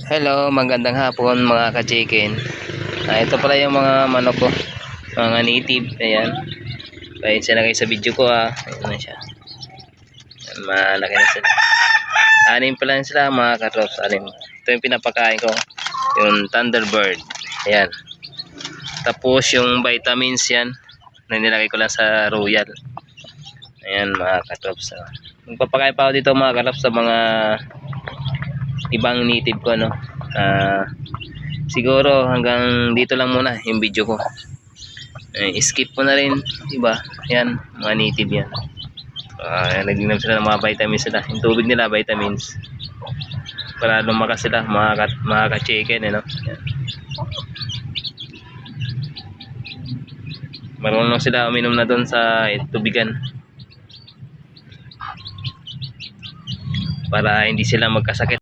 Hello, magandang hapon mga ka-chicken. Ito pala yung mga manok ko, mga native. Ayan. Kahit siya na kayo sa video ko Ayan na siya. Ayan, malaki na sila. Anim pa lang sila mga katrops. Anim. Ito yung pinapakain ko. Yung Thunderbird. Ayan. Tapos yung vitamins yan na nilagay ko lang sa Royal. Ayan mga katrops. Magpapakain pa ako dito mga katrops sa mga ibang native ko siguro hanggang dito lang muna yung video ko. Skip mo na rin iba yan, mga native yan. Nagiging sila ng mga vitamins sila, yung tubig nila vitamins para lumakas sila mga ka-chicken yan. Marunong sila uminom na doon sa tubigan para hindi sila magkasakit.